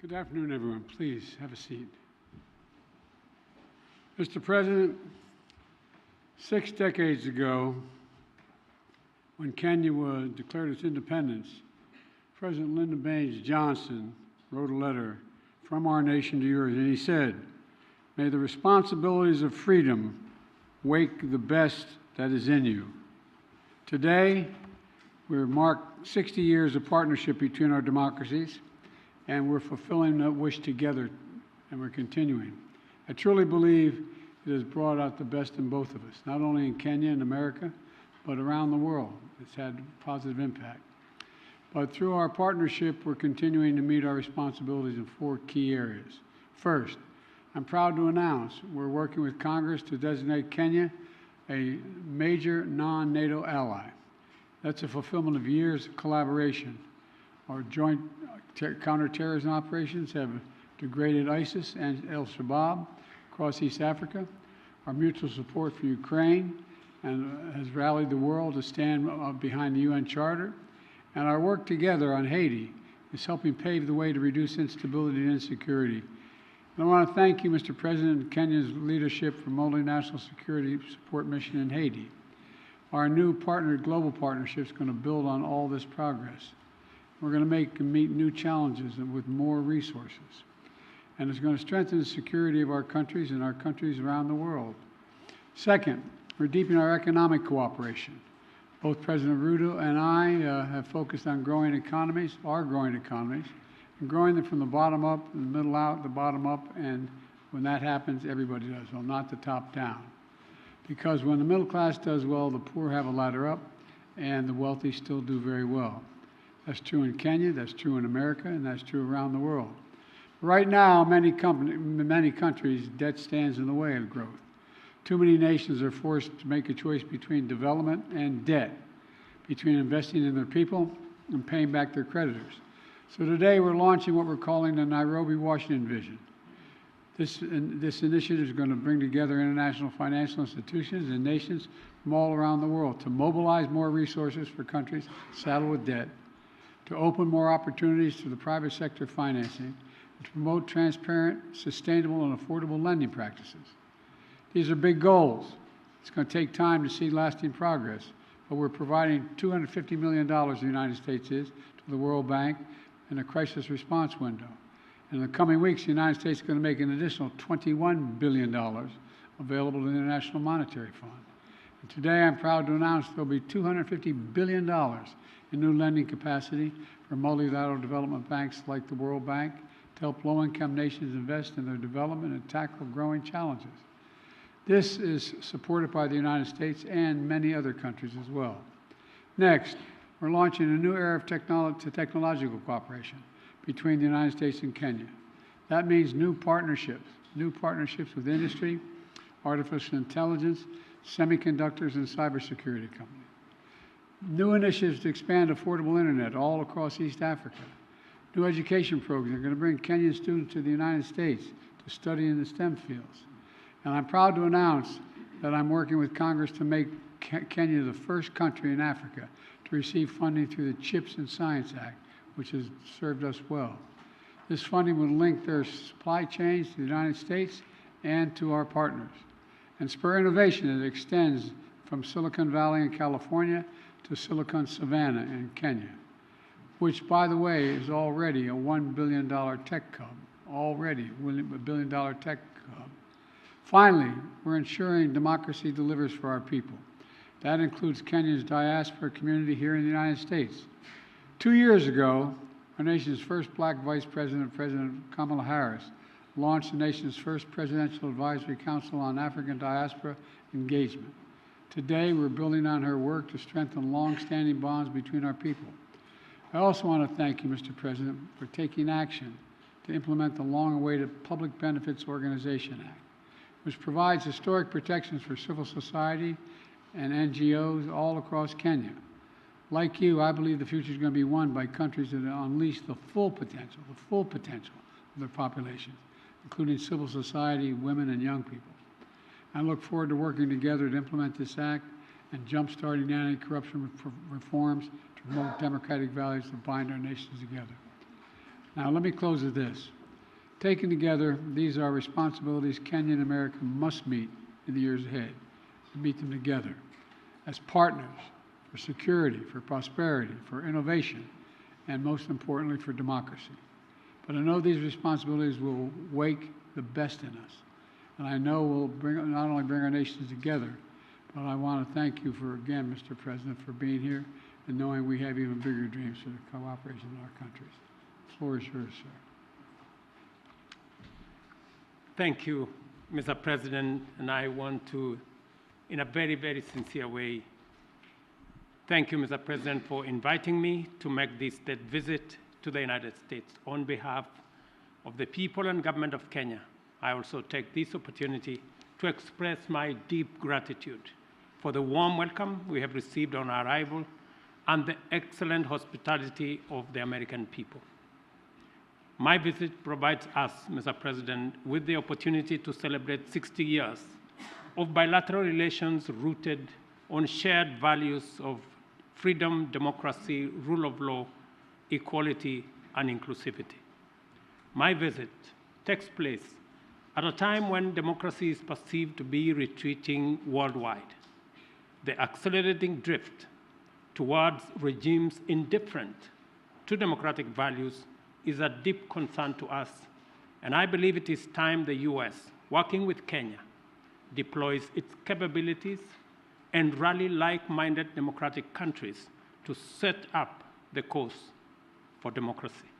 Good afternoon, everyone. Please have a seat. Mr. President, 6 decades ago, when Kenya declared its independence, President Lyndon Baines Johnson wrote a letter from our nation to yours, and he said, "May the responsibilities of freedom wake the best that is in you." Today, we mark 60 years of partnership between our democracies, and we're fulfilling that wish together, and we're continuing. I truly believe it has brought out the best in both of us, not only in Kenya and America, but around the world. It's had a positive impact. But through our partnership, we're continuing to meet our responsibilities in 4 key areas. First, I'm proud to announce we're working with Congress to designate Kenya a major non-NATO ally. That's a fulfillment of years of collaboration. Our joint counterterrorism operations have degraded ISIS and al-Shabaab across East Africa. Our mutual support for Ukraine has rallied the world to stand behind the UN Charter. And our work together on Haiti is helping pave the way to reduce instability and insecurity. And I want to thank you, Mr. President, and Kenya's leadership for multinational security support mission in Haiti. Our new global partnership is going to build on all this progress. We're going to meet new challenges and with more resources. And it's going to strengthen the security of our countries and our countries around the world. Second, we're deepening our economic cooperation. Both President Ruto and I have focused on growing economies, and growing them from the bottom up, the middle out, the bottom up, and when that happens, everybody does well, not the top down. Because when the middle class does well, the poor have a ladder up, and the wealthy still do very well. That's true in Kenya, that's true in America, and that's true around the world. Right now, many countries, debt stands in the way of growth. Too many nations are forced to make a choice between development and debt, between investing in their people and paying back their creditors. So today we're launching what we're calling the Nairobi, Washington vision. This initiative is going to bring together international financial institutions and nations from all around the world to mobilize more resources for countries saddled with debt, to open more opportunities to the private sector financing, and to promote transparent, sustainable, and affordable lending practices. These are big goals. It's going to take time to see lasting progress, but we're providing $250 million, the United States is, to the World Bank in a crisis response window. In the coming weeks, the United States is going to make an additional $21 billion available to the International Monetary Fund. And today, I'm proud to announce there will be $250 billion in new lending capacity for multilateral development banks like the World Bank to help low-income nations invest in their development and tackle growing challenges. This is supported by the United States and many other countries as well. Next, we're launching a new era of technological cooperation between the United States and Kenya. That means new partnerships with industry, artificial intelligence, semiconductors, and cybersecurity companies. New initiatives to expand affordable internet all across East Africa. New education programs are going to bring Kenyan students to the United States to study in the STEM fields. And I'm proud to announce that I'm working with Congress to make Kenya the first country in Africa to receive funding through the CHIPS and Science Act, which has served us well. This funding will link their supply chains to the United States and to our partners, and spur innovation that extends from Silicon Valley in California to Silicon Savannah in Kenya, which, by the way, is already a $1 billion tech hub, already a $1 billion tech hub. Finally, we're ensuring democracy delivers for our people. That includes Kenya's diaspora community here in the United States. 2 years ago, our nation's first black vice president, President Kamala Harris, launched the nation's first Presidential Advisory Council on African Diaspora Engagement. Today, we're building on her work to strengthen long-standing bonds between our people. I also want to thank you, Mr. President, for taking action to implement the long-awaited Public Benefits Organization Act, which provides historic protections for civil society and NGOs all across Kenya. Like you, I believe the future is going to be won by countries that unleash the full potential of their populations, including civil society, women, and young people. I look forward to working together to implement this act and jump-starting anti-corruption reforms to promote democratic values that bind our nations together. Now, let me close with this. Taken together, these are responsibilities Kenya and America must meet in the years ahead, and meet them together as partners for security, for prosperity, for innovation, and most importantly, for democracy. But I know these responsibilities will wake the best in us. And I know will not only bring our nations together, but I want to thank you for, again, Mr. President, for being here and knowing we have even bigger dreams for the cooperation in our countries. The floor is yours, sir. Thank you, Mr. President, and I want to, in a very, very sincere way, thank you, Mr. President, for inviting me to make this state visit to the United States on behalf of the people and government of Kenya. I also take this opportunity to express my deep gratitude for the warm welcome we have received on our arrival and the excellent hospitality of the American people. My visit provides us, Mr. President, with the opportunity to celebrate 60 years of bilateral relations rooted on shared values of freedom, democracy, rule of law, equality, and inclusivity. My visit takes place at a time when democracy is perceived to be retreating worldwide. The accelerating drift towards regimes indifferent to democratic values is a deep concern to us, and I believe it is time the U.S., working with Kenya, deploys its capabilities and rally like-minded democratic countries to set up the course for democracy.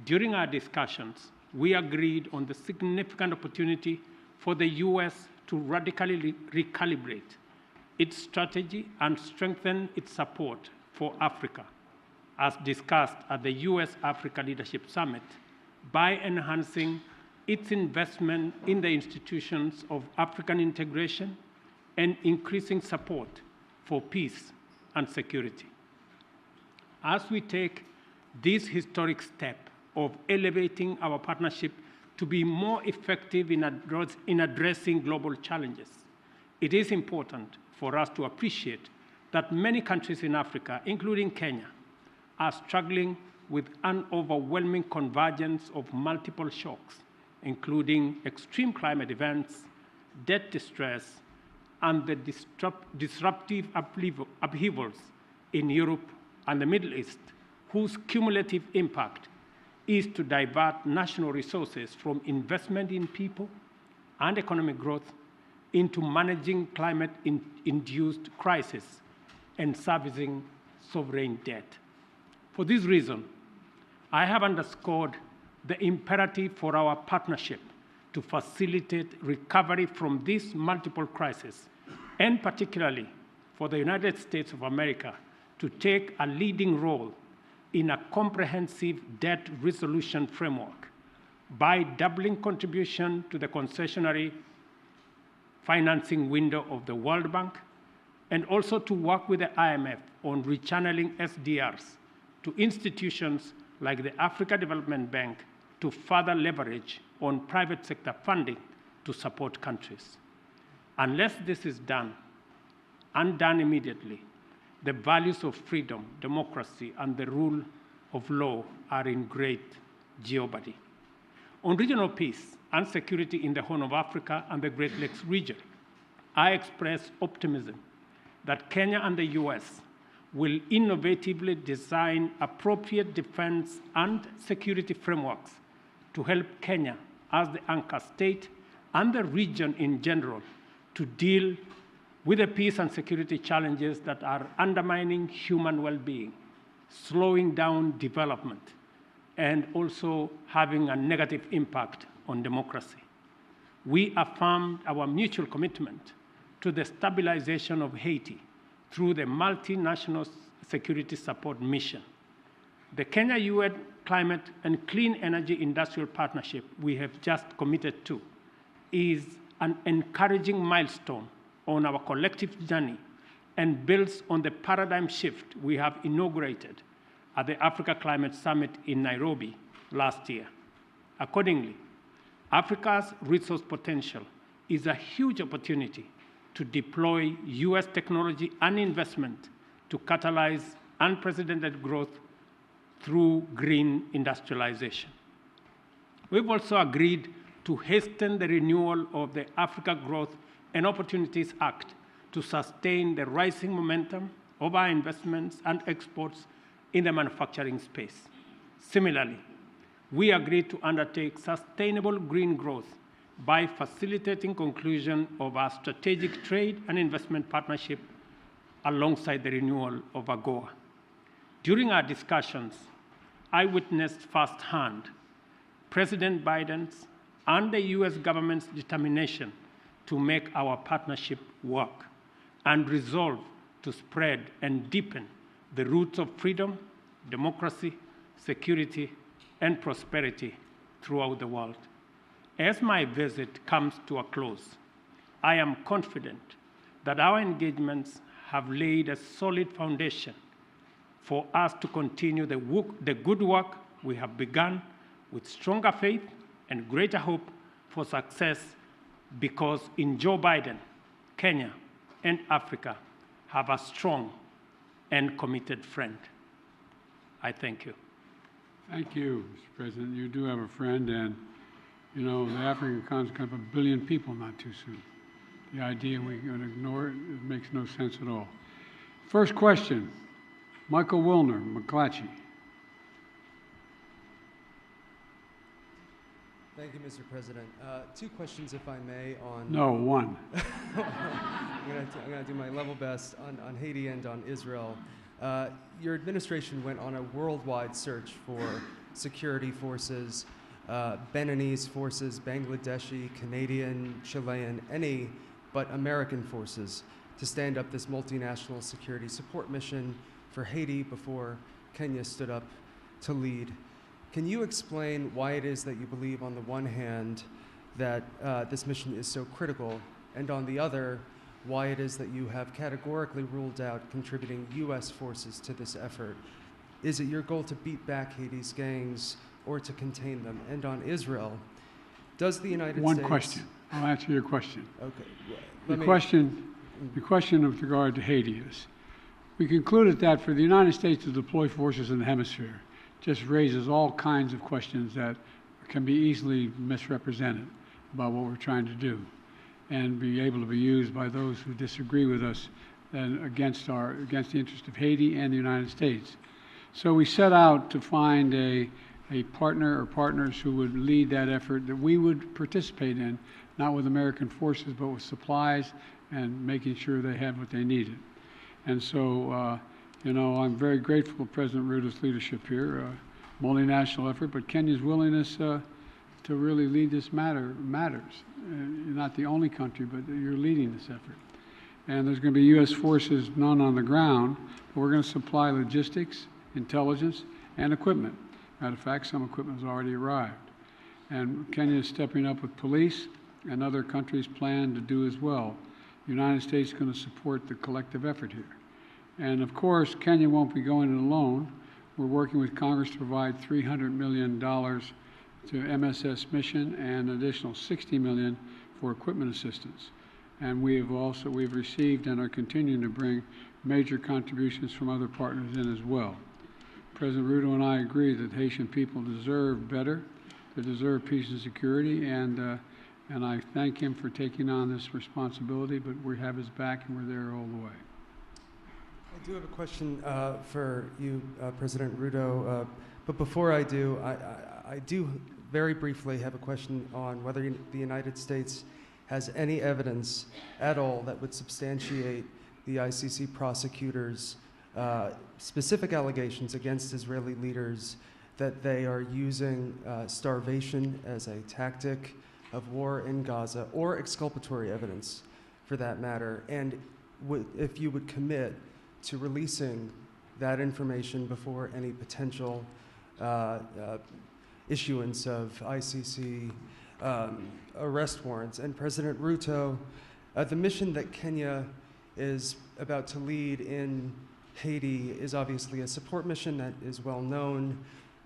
During our discussions, we agreed on the significant opportunity for the U.S. to radically recalibrate its strategy and strengthen its support for Africa, as discussed at the U.S.-Africa Leadership Summit, by enhancing its investment in the institutions of African integration and increasing support for peace and security. As we take this historic step of elevating our partnership to be more effective in addressing global challenges, it is important for us to appreciate that many countries in Africa, including Kenya, are struggling with an overwhelming convergence of multiple shocks, including extreme climate events, debt distress, and the disruptive upheavals in Europe and the Middle East, whose cumulative impact is to divert national resources from investment in people and economic growth into managing climate-induced crises and servicing sovereign debt. For this reason, I have underscored the imperative for our partnership to facilitate recovery from these multiple crises, and particularly for the United States of America to take a leading role in a comprehensive debt resolution framework by doubling contribution to the concessionary financing window of the World Bank, and also to work with the IMF on rechanneling SDRs to institutions like the Africa Development Bank to further leverage on private sector funding to support countries. Unless this is done, and done immediately, the values of freedom, democracy, and the rule of law are in great jeopardy. On regional peace and security in the Horn of Africa and the Great Lakes region, I express optimism that Kenya and the US will innovatively design appropriate defense and security frameworks to help Kenya as the anchor state and the region in general to deal with the peace and security challenges that are undermining human well-being, slowing down development, and also having a negative impact on democracy. We affirmed our mutual commitment to the stabilization of Haiti through the multinational security support mission. The Kenya-UN Climate and Clean Energy Industrial Partnership we have just committed to is an encouraging milestone on our collective journey and builds on the paradigm shift we have inaugurated at the Africa Climate Summit in Nairobi last year. Accordingly, Africa's resource potential is a huge opportunity to deploy US technology and investment to catalyze unprecedented growth through green industrialization. We've also agreed to hasten the renewal of the Africa Growth and Opportunities Act to sustain the rising momentum of our investments and exports in the manufacturing space. Similarly, we agreed to undertake sustainable green growth by facilitating conclusion of our strategic trade and investment partnership alongside the renewal of AGOA. During our discussions, I witnessed firsthand President Biden's and the US government's determination to make our partnership work and resolve to spread and deepen the roots of freedom, democracy, security, and prosperity throughout the world. As my visit comes to a close, I am confident that our engagements have laid a solid foundation for us to continue the good work we have begun with stronger faith and greater hope for success, because in Joe Biden, Kenya and Africa have a strong and committed friend. I thank you. Thank you, Mr. President. You do have a friend, and you know, the African continent comes 1 billion people not too soon. The idea we're going to ignore it, it makes no sense at all. First question, Michael Wilner, McClatchy. Thank you, Mr. President. 2 questions, if I may, on... No, 1. I'm going to do my level best on Haiti and on Israel. Your administration went on a worldwide search for security forces, Beninese forces, Bangladeshi, Canadian, Chilean, any but American forces to stand up this multinational security support mission for Haiti before Kenya stood up to lead. Can you explain why it is that you believe, on the one hand, that this mission is so critical, and on the other, why it is that you have categorically ruled out contributing US forces to this effort? Is it your goal to beat back Haiti's gangs or to contain them? And on Israel, does the United States... One question. I'll answer your question. Okay. The question with regard to Haiti is, we concluded that for the United States to deploy forces in the hemisphere just raises all kinds of questions that can be easily misrepresented about what we're trying to do, and be able to be used by those who disagree with us and against the interest of Haiti and the United States. So we set out to find a partner or partners who would lead that effort that we would participate in, not with American forces, but with supplies and making sure they had what they needed. And so, you know, I'm very grateful to President Ruto's leadership here, multinational effort, but Kenya's willingness to really lead this matters. You're not the only country, but you're leading this effort. And there's going to be U.S. forces, none on the ground, but we're going to supply logistics, intelligence, and equipment. Matter of fact, some equipment has already arrived. And Kenya is stepping up with police, and other countries plan to do as well. The United States is going to support the collective effort here. And of course, Kenya won't be going it alone. We're working with Congress to provide $300 million to MSS mission and an additional $60 million for equipment assistance. And we've received and are continuing to bring major contributions from other partners in as well. President Ruto and I agree that Haitian people deserve better. They deserve peace and security, and I thank him for taking on this responsibility, but we have his back and we're there all the way. I do have a question for you, President Ruto, but before I do, I do very briefly have a question on whether the United States has any evidence at all that would substantiate the ICC prosecutors' specific allegations against Israeli leaders that they are using starvation as a tactic of war in Gaza, or exculpatory evidence for that matter, and if you would commit to releasing that information before any potential issuance of ICC arrest warrants. And President Ruto, the mission that Kenya is about to lead in Haiti is obviously a support mission that is well known,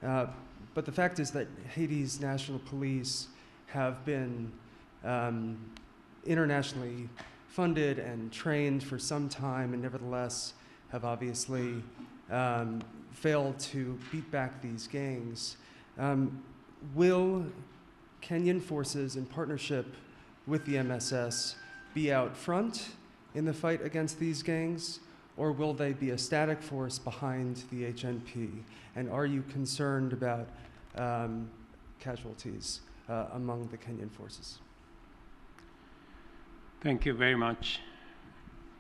but the fact is that Haiti's national police have been internationally funded and trained for some time, and nevertheless have obviously failed to beat back these gangs. Will Kenyan forces in partnership with the MSS be out front in the fight against these gangs, or will they be a static force behind the HNP? And are you concerned about casualties among the Kenyan forces? Thank you very much.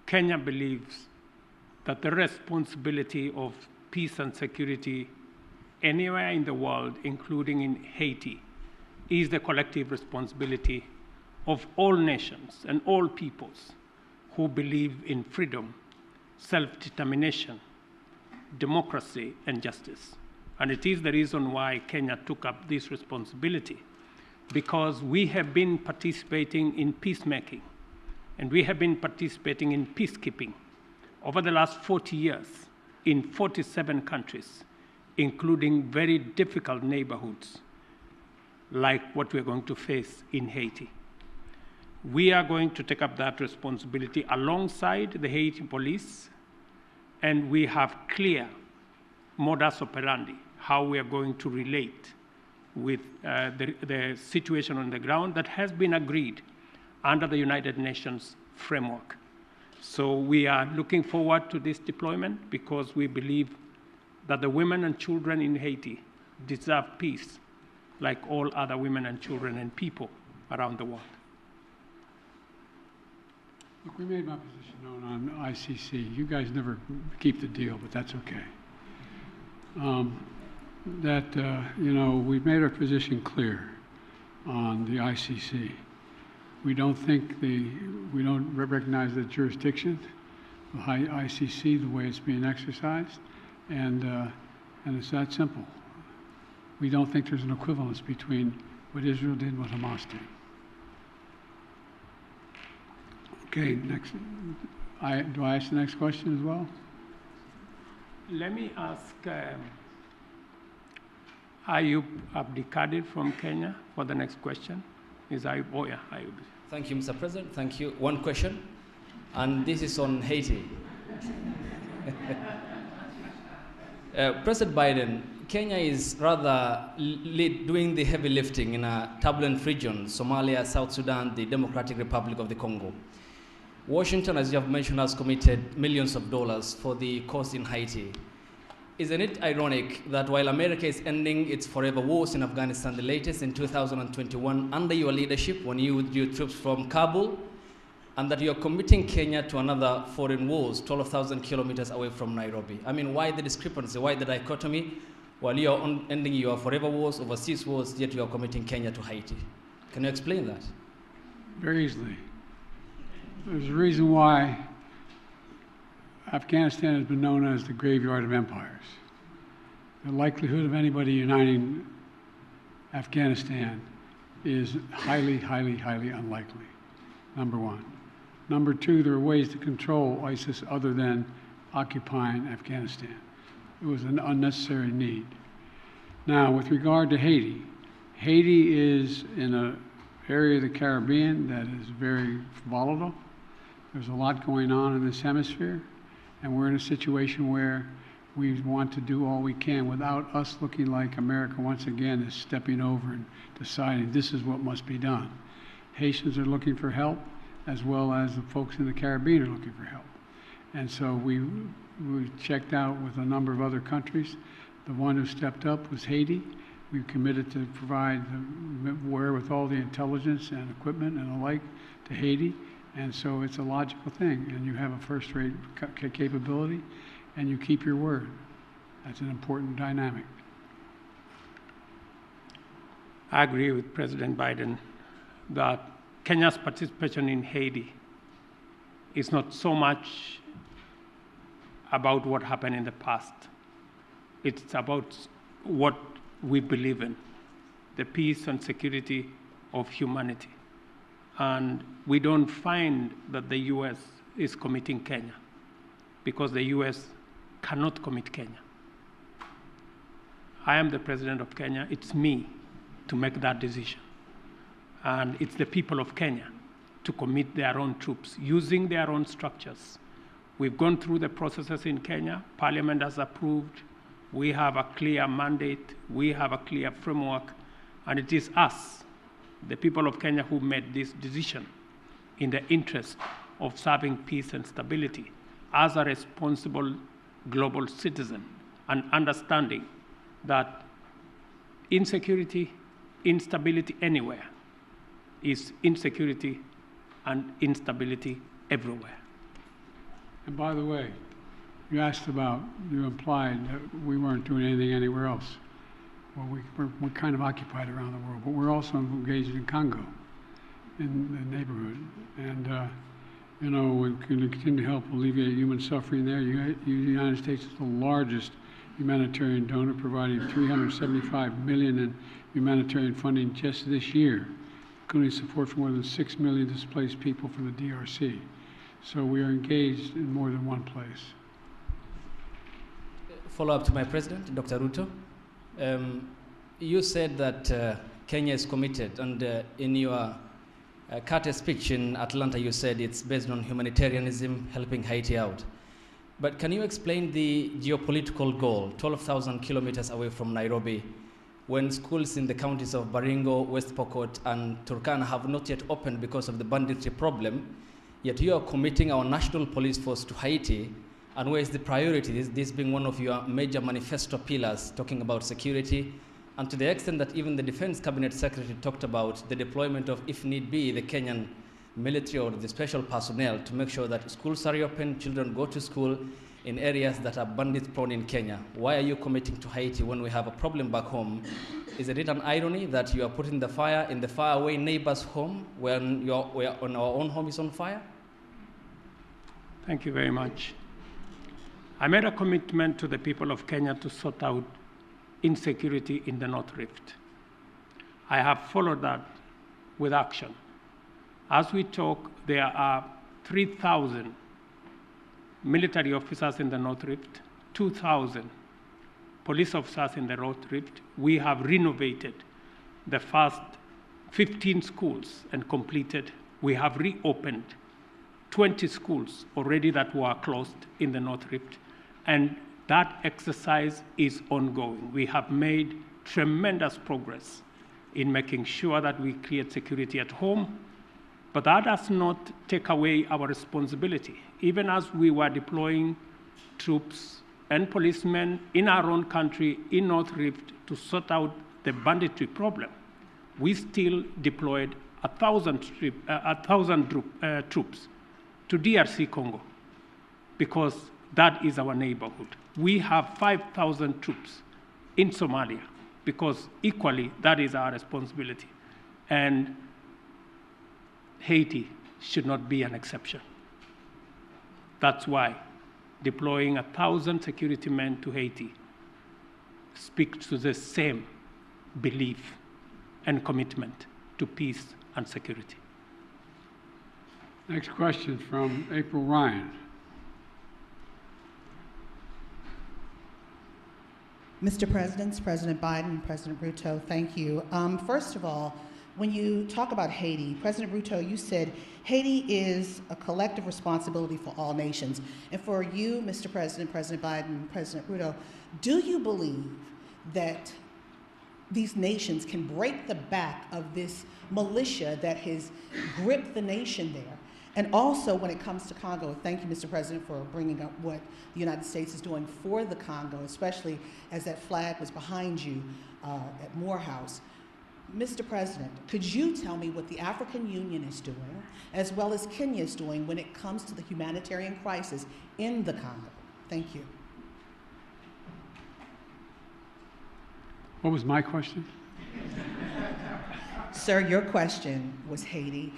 Kenya believes that the responsibility of peace and security anywhere in the world, including in Haiti, is the collective responsibility of all nations and all peoples who believe in freedom, self-determination, democracy, and justice. And it is the reason why Kenya took up this responsibility, because we have been participating in peacemaking, and we have been participating in peacekeeping over the last 40 years in 47 countries, including very difficult neighborhoods like what we're going to face in Haiti. We are going to take up that responsibility alongside the Haiti police, and we have clear modus operandi, how we are going to relate with the situation on the ground that has been agreed under the United Nations framework. So we are looking forward to this deployment because we believe that the women and children in Haiti deserve peace like all other women and children and people around the world. Look, we made my position known on ICC. You guys never keep the deal, but that's okay. We've made our position clear on the ICC. We don't recognize the jurisdiction of ICC the way it's being exercised, and it's that simple. We don't think there's an equivalence between what Israel did and what Hamas did. Okay, next. Do I ask the next question as well? Let me ask Ayub Abdikadir from Kenya for the next question. Is Ayub? Oh, yeah, Ayub. Thank you, Mr. President. Thank you. One question, and this is on Haiti. President Biden, Kenya is rather doing the heavy lifting in a turbulent region, Somalia, South Sudan, the Democratic Republic of the Congo. Washington, as you have mentioned, has committed millions of dollars for the cause in Haiti. Isn't it ironic that while America is ending its forever wars in Afghanistan, the latest in 2021, under your leadership, when you withdrew troops from Kabul, and that you're committing Kenya to another foreign wars 12,000 kilometers away from Nairobi? I mean, why the discrepancy, why the dichotomy? While you're ending your forever wars, overseas wars, yet you are committing Kenya to Haiti. Can you explain that? Very easily. There's a reason why Afghanistan has been known as the graveyard of empires. The likelihood of anybody uniting Afghanistan is highly, highly, highly unlikely, number one. Number two, there are ways to control ISIS other than occupying Afghanistan. It was an unnecessary need. Now, with regard to Haiti, Haiti is in an area of the Caribbean that is very volatile. There's a lot going on in this hemisphere, and we're in a situation where we want to do all we can without us looking like America once again is stepping over and deciding this is what must be done. Haitians are looking for help, as well as the folks in the Caribbean are looking for help. And so we checked out with a number of other countries. The one who stepped up was Haiti. We committed to provide the wherewithal, the intelligence and equipment and the like to Haiti. And so it's a logical thing. And you have a first-rate capability, and you keep your word. That's an important dynamic. I agree with President Biden that Kenya's participation in Haiti is not so much about what happened in the past. It's about what we believe in, the peace and security of humanity. And we don't find that the US is committing Kenya because the US cannot commit Kenya. I am the president of Kenya. It's me to make that decision. And it's the people of Kenya to commit their own troops using their own structures. We've gone through the processes in Kenya. Parliament has approved We have a clear mandate, we have a clear framework, and it is us, the people of Kenya, who made this decision in the interest of serving peace and stability as a responsible global citizen, and understanding that insecurity, instability anywhere is insecurity and instability everywhere. And by the way, you implied that we weren't doing anything anywhere else. Well, we're kind of occupied around the world, but we're also engaged in Congo, in the neighborhood. And, we're going to continue to help alleviate human suffering there. The United States is the largest humanitarian donor, providing $375 million in humanitarian funding just this year, including support for more than 6 million displaced people from the DRC. So we are engaged in more than one place. Follow up to my president, Dr. Ruto. You said that Kenya is committed, and in your Carter speech in Atlanta, you said it's based on humanitarianism, helping Haiti out. But can you explain the geopolitical goal, 12,000 kilometers away from Nairobi, when schools in the counties of Baringo, West Pokot, and Turkana have not yet opened because of the banditry problem, yet you are committing our national police force to Haiti, and where is the priority? This being one of your major manifesto pillars, talking about security, and to the extent that even the Defense Cabinet Secretary talked about the deployment of, if need be, the Kenyan military or the special personnel to make sure that schools are reopened, children go to school in areas that are bandit prone in Kenya. Why are you committing to Haiti when we have a problem back home? Is it an irony that you are putting the fire in the faraway neighbor's home when on our own home is on fire? Thank you very much. I made a commitment to the people of Kenya to sort out insecurity in the North Rift. I have followed that with action. As we talk, there are 3,000 military officers in the North Rift, 2,000 police officers in the North Rift. We have renovated the first 15 schools and completed. We have reopened 20 schools already that were closed in the North Rift, and that exercise is ongoing. We have made tremendous progress in making sure that we create security at home, but that does not take away our responsibility. Even as we were deploying troops and policemen in our own country, in North Rift, to sort out the banditry problem, we still deployed 1,000 troops to DRC Congo, because that is our neighborhood. We have 5,000 troops in Somalia, because equally that is our responsibility. And Haiti should not be an exception. That's why deploying 1,000 security men to Haiti speaks to the same belief and commitment to peace and security. Next question from April Ryan. Mr. President, President Biden, President Ruto, thank you. First of all, when you talk about Haiti, President Ruto, you said Haiti is a collective responsibility for all nations. And for you, Mr. President, President Biden, President Ruto, do you believe that these nations can break the back of this militia that has gripped the nation there? And also, when it comes to Congo, thank you, Mr. President, for bringing up what the United States is doing for the Congo, especially as that flag was behind you at Morehouse. Mr. President, could you tell me what the African Union is doing, as well as Kenya is doing, when it comes to the humanitarian crisis in the Congo? Thank you. What was my question? Sir, your question was Haiti.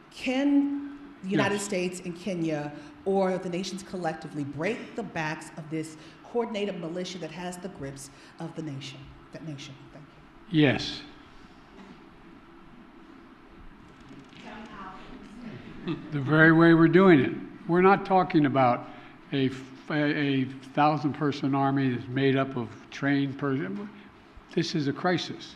Can the United States and Kenya, or the nations collectively, break the backs of this coordinated militia that has the grips of the nation, that nation? Thank you. Yes. The very way we're doing it. We're not talking about a 1,000-person army that's made up of trained persons. This is a crisis.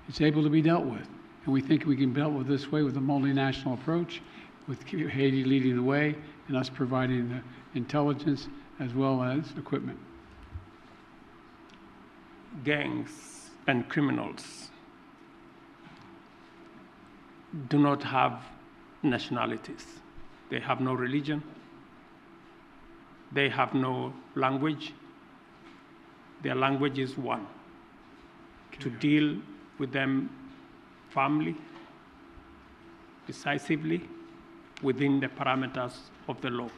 It's able to be dealt with. And we think we can deal with this way with a multinational approach, with Haiti leading the way and us providing the intelligence as well as equipment. gangs and criminals do not have nationalities. They have no religion. They have no language. Their language is one. To deal with them firmly, decisively, within the parameters of the law.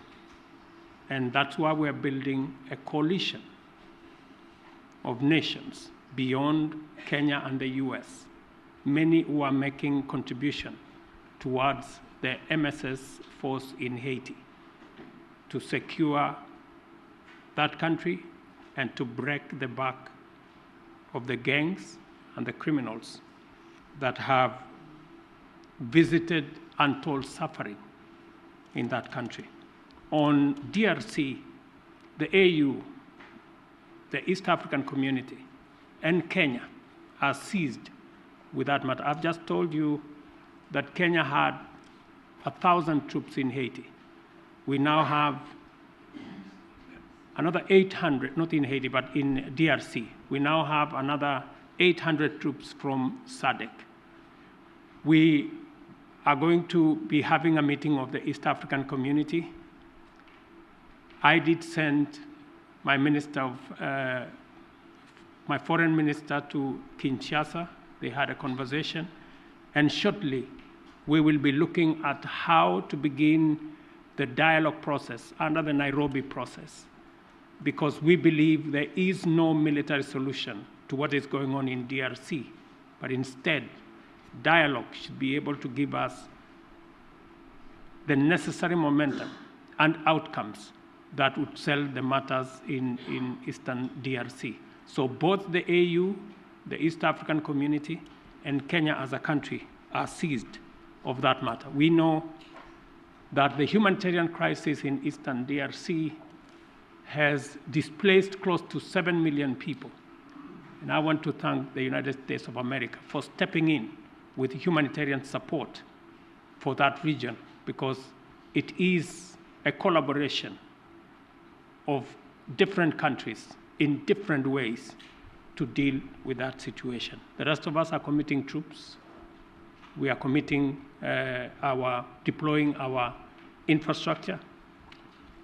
And that's why we're building a coalition of nations beyond Kenya and the US, many who are making contribution towards the MSS force in Haiti to secure that country and to break the back of the gangs and the criminals that have visited untold suffering in that country. On DRC, the AU, the East African Community, and Kenya are seized with that matter. I've just told you that Kenya had 1,000 troops in Haiti. We now have another 800, not in Haiti, but in DRC. We now have another 800 troops from SADC. We are going to be having a meeting of the East African Community. I did send my my foreign minister to Kinshasa. They had a conversation. And shortly, we will be looking at how to begin the dialogue process under the Nairobi process, because we believe there is no military solution to what is going on in DRC, but instead, dialogue should be able to give us the necessary momentum and outcomes that would settle the matters in Eastern DRC. So both the AU, the East African Community, and Kenya as a country are seized of that matter. We know that the humanitarian crisis in Eastern DRC has displaced close to 7 million people. And I want to thank the United States of America for stepping in with humanitarian support for that region, because it is a collaboration of different countries in different ways to deal with that situation. The rest of us are committing troops. We are committing deploying our infrastructure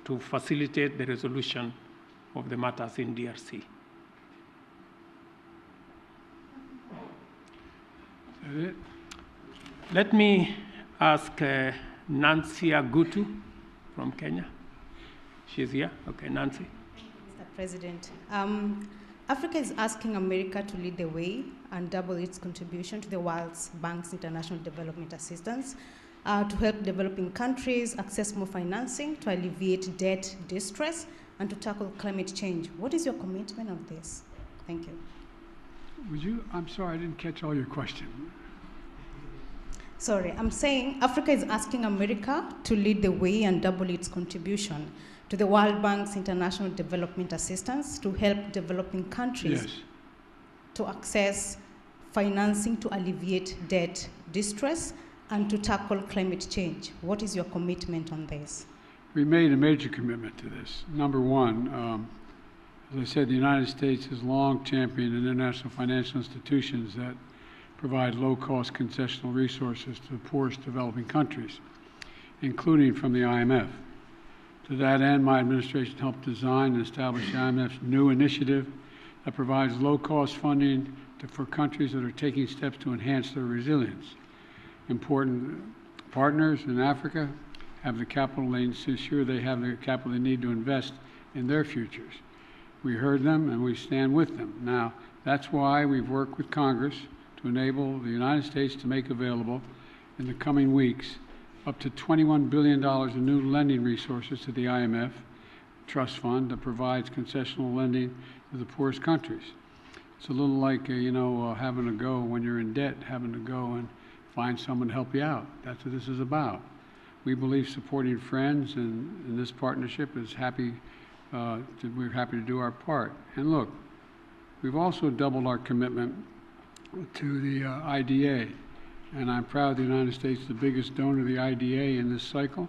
to facilitate the resolution of the matters in DRC. Is that it? Let me ask Nancy Agutu from Kenya. She's here. Okay, Nancy. Mr. President, Africa is asking America to lead the way and double its contribution to the World Bank's international development assistance to help developing countries access more financing, to alleviate debt distress, and to tackle climate change. What is your commitment on this? Thank you. I'm sorry, I didn't catch all your question. Sorry, I'm saying Africa is asking America to lead the way and double its contribution to the World Bank's international development assistance to help developing countries Yes. to access financing to alleviate debt distress and to tackle climate change. What is your commitment on this? We made a major commitment to this. Number one, as I said, the United States has long championed international financial institutions that provide low-cost concessional resources to the poorest developing countries, including from the IMF. To that end, my administration helped design and establish the IMF's new initiative that provides low-cost funding for countries that are taking steps to enhance their resilience. Important partners in Africa have the capital they need to ensure they have the capital they need to invest in their futures. We heard them and we stand with them. Now, that's why we've worked with Congress to enable the United States to make available in the coming weeks up to $21 billion in new lending resources to the IMF trust fund that provides concessional lending to the poorest countries. It's a little like, having to go when you're in debt, having to go and find someone to help you out. That's what this is about. We believe supporting friends and this partnership is we're happy to do our part. And look, we've also doubled our commitment to the IDA. And I'm proud the United States is the biggest donor to the IDA in this cycle.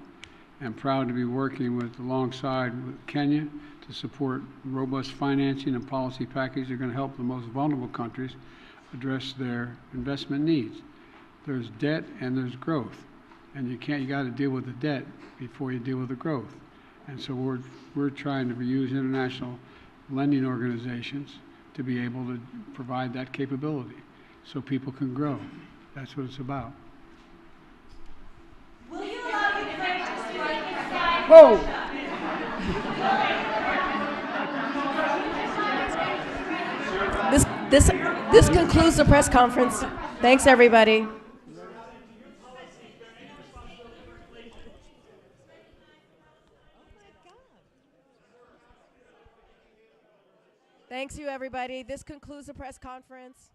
I'm proud to be working alongside with Kenya to support robust financing and policy packages that are going to help the most vulnerable countries address their investment needs. There's debt and there's growth, and you got to deal with the debt before you deal with the growth. And so we're trying to use international lending organizations to be able to provide that capability so people can grow. That's what it's about. Will you allow Ukraine to strike inside? Whoa! This concludes the press conference. Thanks, everybody. Thanks, you, everybody. This concludes the press conference.